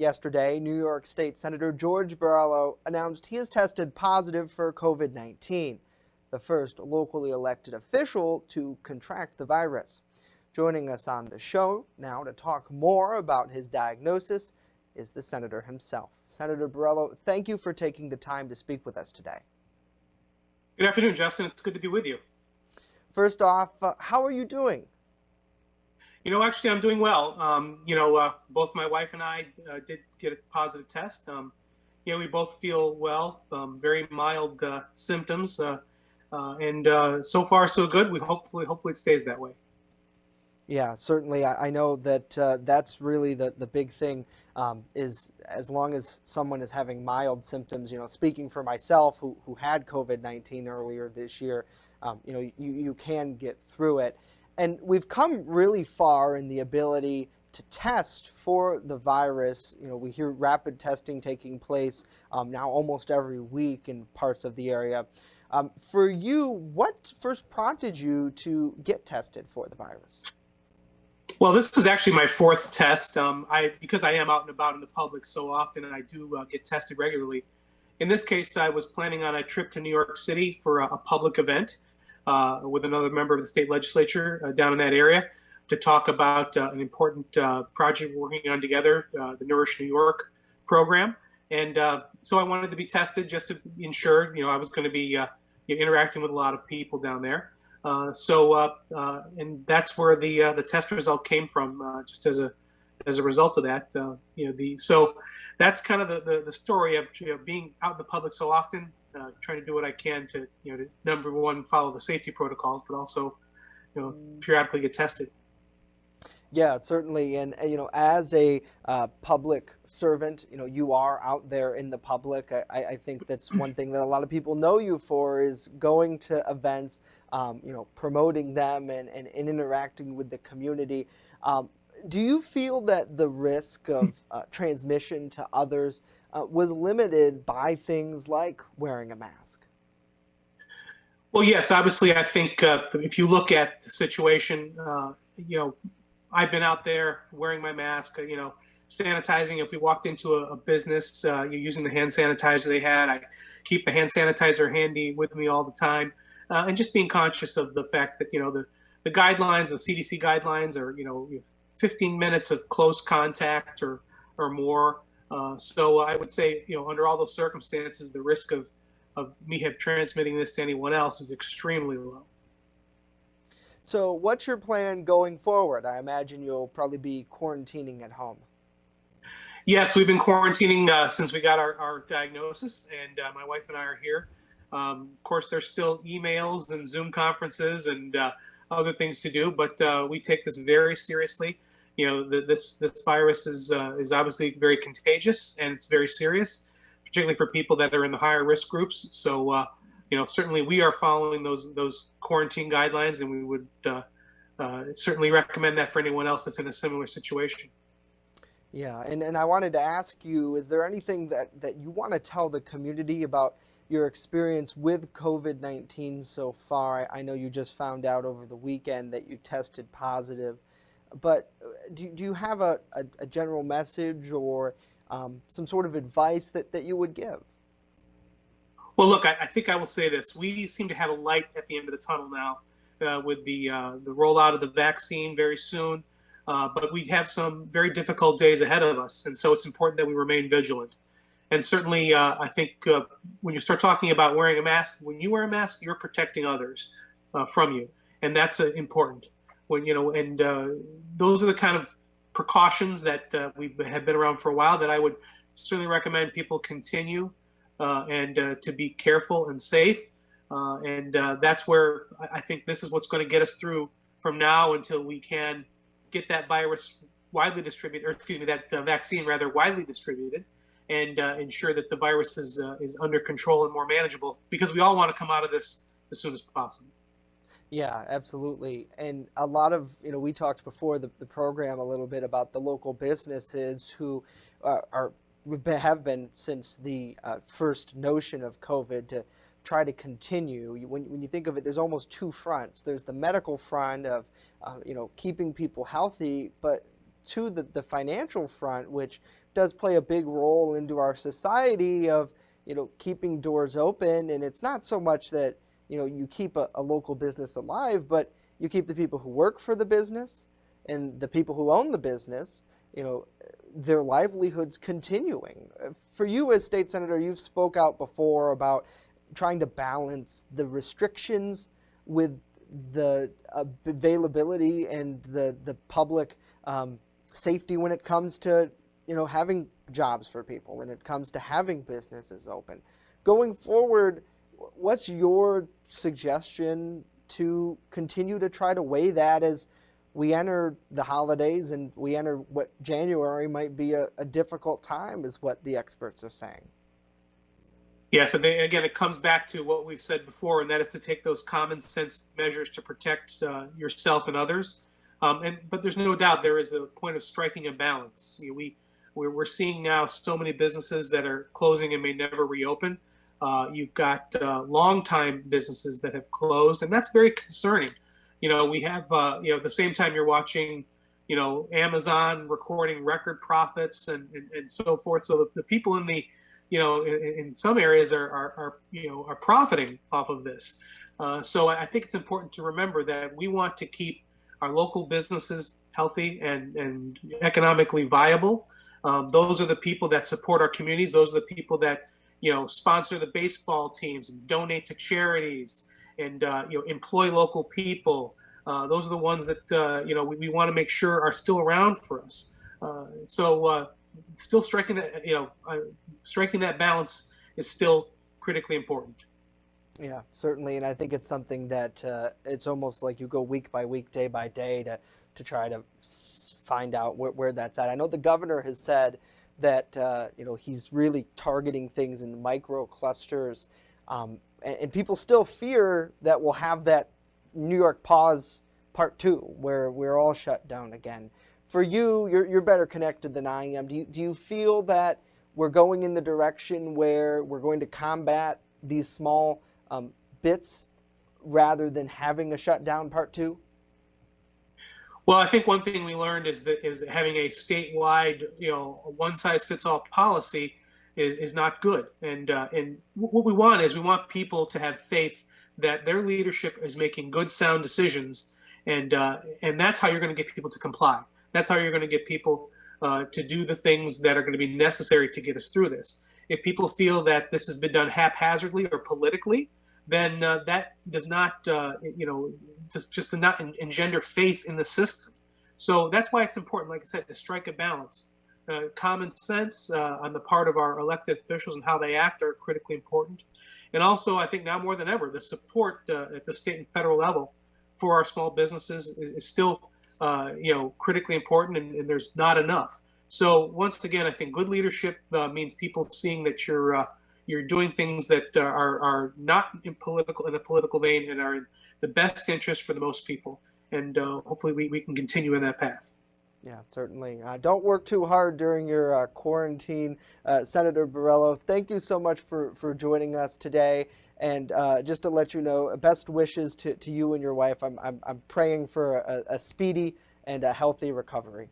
Yesterday, New York State Senator George Borrello announced he has tested positive for COVID-19, the first locally elected official to contract the virus. Joining us on the show now to talk more about his diagnosis is the senator himself. Senator Borrello, thank you for taking the time to speak with us today. Good afternoon, Justin. It's good to be with you. First off, how are you doing? Actually, I'm doing well. Both my wife and I did get a positive test. We both feel well, very mild symptoms, and so far so good. Hopefully it stays that way. Yeah, certainly. I know that that's really the big thing, is as long as someone is having mild symptoms, speaking for myself who had COVID-19 earlier this year, you can get through it. And we've come really far in the ability to test for the virus. We hear rapid testing taking place now almost every week in parts of the area. For you, what first prompted you to get tested for the virus? Well, this is actually my fourth test. Because I am out and about in the public so often, and I do get tested regularly. In this case, I was planning on a trip to New York City for a public event with another member of the state legislature down in that area to talk about an important project we're working on together, the Nourish New York program. And so I wanted to be tested just to ensure, I was going to be interacting with a lot of people down there. And that's where the test result came from, just as a result of that. So that's kind of the story of being out in the public so often, trying to do what I can to number one, follow the safety protocols, but also periodically get tested. Yeah, certainly. And, as a public servant, you are out there in the public. I think that's one thing that a lot of people know you for, is going to events, promoting them and interacting with the community. Do you feel that the risk of transmission to others was limited by things like wearing a mask? Well, yes, obviously, I think if you look at the situation, I've been out there wearing my mask, sanitizing. If we walked into a business, you're using the hand sanitizer they had. I keep the hand sanitizer handy with me all the time. And just being conscious of the fact that, the guidelines, the CDC guidelines are, 15 minutes of close contact or more. So I would say, under all those circumstances, the risk of me transmitting this to anyone else is extremely low. So what's your plan going forward? I imagine you'll probably be quarantining at home. Yes, we've been quarantining since we got our diagnosis, and my wife and I are here. Of course, there's still emails and Zoom conferences and other things to do, but we take this very seriously. This virus is obviously very contagious, and it's very serious, particularly for people that are in the higher risk groups. So, certainly we are following those quarantine guidelines, and we would certainly recommend that for anyone else that's in a similar situation. Yeah, and I wanted to ask you, is there anything that you want to tell the community about your experience with COVID-19 so far? I know you just found out over the weekend that you tested positive, but do you have a general message or some sort of advice that you would give? Well, look, I think I will say this. We seem to have a light at the end of the tunnel now with the rollout of the vaccine very soon, but we have some very difficult days ahead of us, and so it's important that we remain vigilant. And certainly, I think when you start talking about wearing a mask, when you wear a mask, you're protecting others from you, and that's important. Those are the kind of precautions that we have been around for a while that I would certainly recommend people continue and to be careful and safe. And that's where I think this is what's going to get us through from now until we can get that virus widely distributed, or excuse me, that vaccine rather widely distributed, and ensure that the virus is under control and more manageable, because we all want to come out of this as soon as possible. Yeah, absolutely. And a lot of, we talked before the program a little bit about the local businesses who have been since the first notion of COVID to try to continue. When you think of it, there's almost two fronts. There's the medical front of, keeping people healthy, but to the financial front, which does play a big role into our society of, keeping doors open. And it's not so much that, you keep a local business alive, but you keep the people who work for the business and the people who own the business, you know, their livelihoods continuing. For you as state senator, you've spoke out before about trying to balance the restrictions with the availability and the public safety when it comes to, having jobs for people, when it comes to having businesses open. Going forward, what's your suggestion to continue to try to weigh that as we enter the holidays and we enter what January might be a difficult time, is what the experts are saying? Yes, and again, it comes back to what we've said before, and that is to take those common sense measures to protect yourself and others. But there's no doubt there is a point of striking a balance. We're seeing now so many businesses that are closing and may never reopen. You've got long-time businesses that have closed, and that's very concerning. We have the same time you're watching, Amazon recording record profits and so forth. So the people in the in some areas are profiting off of this. So I think it's important to remember that we want to keep our local businesses healthy and economically viable. Those are the people that support our communities. Those are the people that sponsor the baseball teams and donate to charities and employ local people. Those are the ones that we want to make sure are still around for us. Still striking that balance is still critically important. Yeah, certainly, and I think it's something that it's almost like you go week by week, day by day to try to find out where that's at. I know the governor has said that he's really targeting things in micro clusters, and people still fear that we'll have that New York pause part 2, where we're all shut down again. For you, you're better connected than I am. Do you feel that we're going in the direction where we're going to combat these small bits rather than having a shutdown part 2? Well, I think one thing we learned is having a statewide, one size fits all policy is not good. And what we want people to have faith that their leadership is making good, sound decisions, and that's how you're going to get people to comply. That's how you're going to get people to do the things that are going to be necessary to get us through this. If people feel that this has been done haphazardly or politically, then that does not, just to not engender faith in the system. So that's why it's important, like I said, to strike a balance. Common sense on the part of our elected officials and how they act are critically important. And also, I think now more than ever, the support at the state and federal level for our small businesses is still critically important, and there's not enough. So once again, I think good leadership means people seeing that you're doing things that are not in a political vein and are in the best interest for the most people. And hopefully we can continue in that path. Yeah, certainly. Don't work too hard during your quarantine. Senator Borrello, thank you so much for joining us today. And just to let you know, best wishes to you and your wife. I'm praying for a speedy and a healthy recovery.